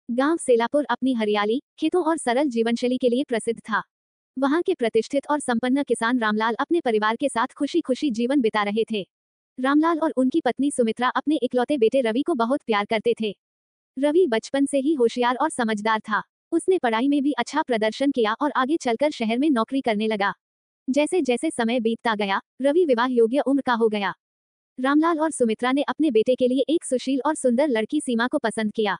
गांव सेलापुर अपनी हरियाली, खेतों और सरल जीवनशैली के लिए प्रसिद्ध था। वहां के प्रतिष्ठित और संपन्न किसान रामलाल अपने परिवार के साथ खुशी खुशी जीवन बिता रहे थे। रामलाल और उनकी पत्नी सुमित्रा अपने इकलौते बेटे रवि को बहुत प्यार करते थे। रवि बचपन से ही होशियार और समझदार था। उसने पढ़ाई में भी अच्छा प्रदर्शन किया और आगे चलकर शहर में नौकरी करने लगा। जैसे जैसे समय बीतता गया, रवि विवाह योग्य उम्र का हो गया। रामलाल और सुमित्रा ने अपने बेटे के लिए एक सुशील और सुंदर लड़की सीमा को पसंद किया।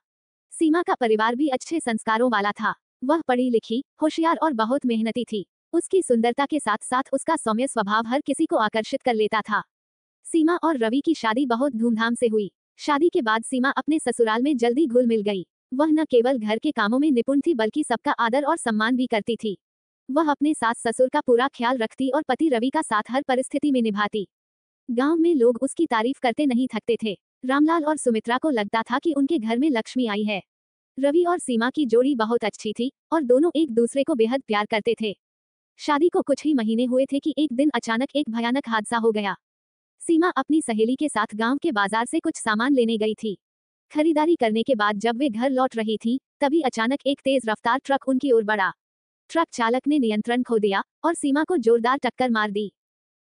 सीमा का परिवार भी अच्छे संस्कारों वाला था। वह पढ़ी लिखी, होशियार और बहुत मेहनती थी। उसकी सुंदरता के साथ साथ उसका सौम्य स्वभाव हर किसी को आकर्षित कर लेता था। सीमा और रवि की शादी बहुत धूमधाम से हुई। शादी के बाद सीमा अपने ससुराल में जल्दी घुल मिल गई। वह न केवल घर के कामों में निपुण थी बल्कि सबका आदर और सम्मान भी करती थी। वह अपने सास ससुर का पूरा ख्याल रखती और पति रवि का साथ हर परिस्थिति में निभाती। गांव में लोग उसकी तारीफ करते नहीं थकते थे। रामलाल और सुमित्रा को लगता था कि उनके घर में लक्ष्मी आई है। रवि और सीमा की जोड़ी बहुत अच्छी थी और दोनों एक दूसरे को बेहद प्यार करते थे। शादी को कुछ ही महीने हुए थे कि एक दिन अचानक एक भयानक हादसा हो गया। सीमा अपनी सहेली के साथ गांव के बाजार से कुछ सामान लेने गई थी। खरीदारी करने के बाद जब वे घर लौट रही थी, तभी अचानक एक तेज रफ्तार ट्रक उनकी ओर बढ़ा। ट्रक चालक ने नियंत्रण खो दिया और सीमा को जोरदार टक्कर मार दी।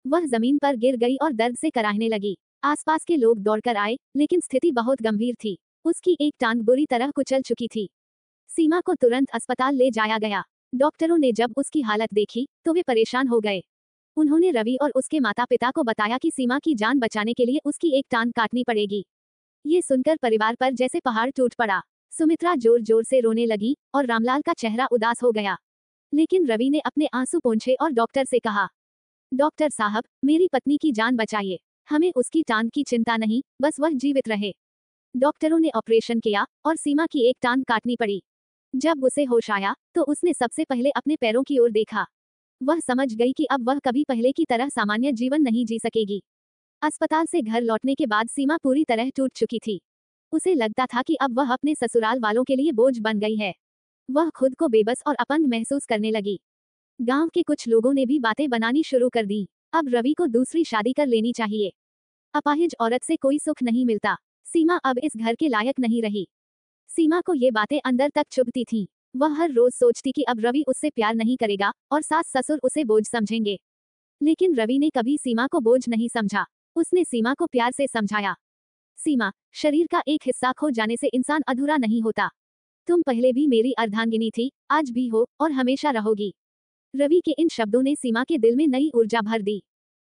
वह जमीन पर गिर गई और दर्द से कराहने लगी। आसपास के लोग दौड़कर आए, लेकिन स्थिति बहुत गंभीर थी। उसकी एक टांग बुरी तरह कुचल चुकी थी। सीमा को तुरंत अस्पताल ले जाया गया। डॉक्टरों ने जब उसकी हालत देखी तो वे परेशान हो गए। उन्होंने रवि और उसके माता पिता को बताया कि सीमा की जान बचाने के लिए उसकी एक टांग काटनी पड़ेगी। ये सुनकर परिवार पर जैसे पहाड़ टूट पड़ा। सुमित्रा जोर जोर से रोने लगी और रामलाल का चेहरा उदास हो गया। लेकिन रवि ने अपने आंसू पोंछे और डॉक्टर से कहा, डॉक्टर साहब, मेरी पत्नी की जान बचाइए। हमें उसकी टांग की चिंता नहीं, बस वह जीवित रहे। डॉक्टरों ने ऑपरेशन किया और सीमा की एक टांग काटनी पड़ी। जब उसे होश आया तो उसने सबसे पहले अपने पैरों की ओर देखा। वह समझ गई कि अब वह कभी पहले की तरह सामान्य जीवन नहीं जी सकेगी। अस्पताल से घर लौटने के बाद सीमा पूरी तरह टूट चुकी थी। उसे लगता था कि अब वह अपने ससुराल वालों के लिए बोझ बन गई है। वह खुद को बेबस और अपंग महसूस करने लगी। गांव के कुछ लोगों ने भी बातें बनानी शुरू कर दी। अब रवि को दूसरी शादी कर लेनी चाहिए। अपाहिज औरत से कोई सुख नहीं मिलता। सीमा अब इस घर के लायक नहीं रही। सीमा को ये बातें अंदर तक चुभती थीं। वह हर रोज सोचती कि अब रवि उससे प्यार नहीं करेगा और सास ससुर उसे बोझ समझेंगे। लेकिन रवि ने कभी सीमा को बोझ नहीं समझा। उसने सीमा को प्यार से समझाया, सीमा, शरीर का एक हिस्सा खो जाने से इंसान अधूरा नहीं होता। तुम पहले भी मेरी अर्धांगिनी थी, आज भी हो और हमेशा रहोगी। रवि के इन शब्दों ने सीमा के दिल में नई ऊर्जा भर दी।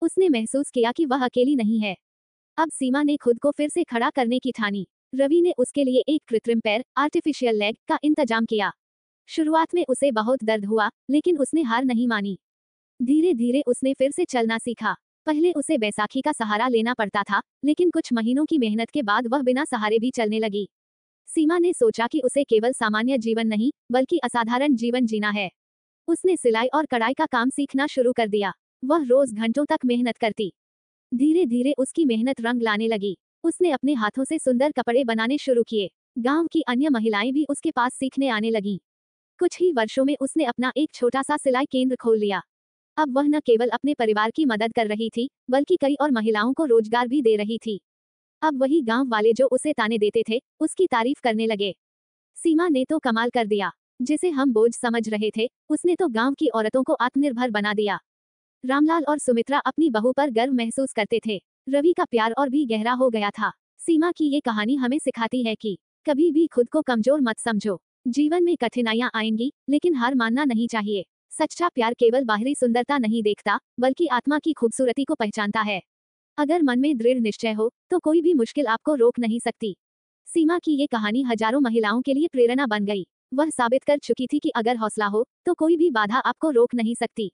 उसने महसूस किया कि वह अकेली नहीं है। अब सीमा ने खुद को फिर से खड़ा करने की ठानी। रवि ने उसके लिए एक कृत्रिम पैर, आर्टिफिशियल लेग का इंतजाम किया। शुरुआत में उसे बहुत दर्द हुआ, लेकिन उसने हार नहीं मानी। धीरे धीरे उसने फिर से चलना सीखा। पहले उसे बैसाखी का सहारा लेना पड़ता था, लेकिन कुछ महीनों की मेहनत के बाद वह बिना सहारे भी चलने लगी। सीमा ने सोचा कि उसे केवल सामान्य जीवन नहीं, बल्कि असाधारण जीवन जीना है। उसने सिलाई और कढ़ाई का काम सीखना शुरू कर दिया। वह रोज घंटों तक मेहनत करती। धीरे धीरे उसकी मेहनत रंग लाने लगी। उसने अपने हाथों से सुंदर कपड़े बनाने शुरू किए। गांव की अन्य महिलाएं भी उसके पास सीखने आने लगीं। कुछ ही वर्षों में उसने अपना एक छोटा सा सिलाई केंद्र खोल लिया। अब वह न केवल अपने परिवार की मदद कर रही थी, बल्कि कई और महिलाओं को रोजगार भी दे रही थी। अब वही गांव वाले जो उसे ताने देते थे, उसकी तारीफ करने लगे। सीमा ने तो कमाल कर दिया। जिसे हम बोझ समझ रहे थे, उसने तो गांव की औरतों को आत्मनिर्भर बना दिया। रामलाल और सुमित्रा अपनी बहू पर गर्व महसूस करते थे। रवि का प्यार और भी गहरा हो गया था। सीमा की ये कहानी हमें सिखाती है कि कभी भी खुद को कमजोर मत समझो। जीवन में कठिनाइयां आएंगी, लेकिन हार मानना नहीं चाहिए। सच्चा प्यार केवल बाहरी सुंदरता नहीं देखता, बल्कि आत्मा की खूबसूरती को पहचानता है। अगर मन में दृढ़ निश्चय हो, तो कोई भी मुश्किल आपको रोक नहीं सकती। सीमा की ये कहानी हजारों महिलाओं के लिए प्रेरणा बन गई। वह साबित कर चुकी थी कि अगर हौसला हो, तो कोई भी बाधा आपको रोक नहीं सकती।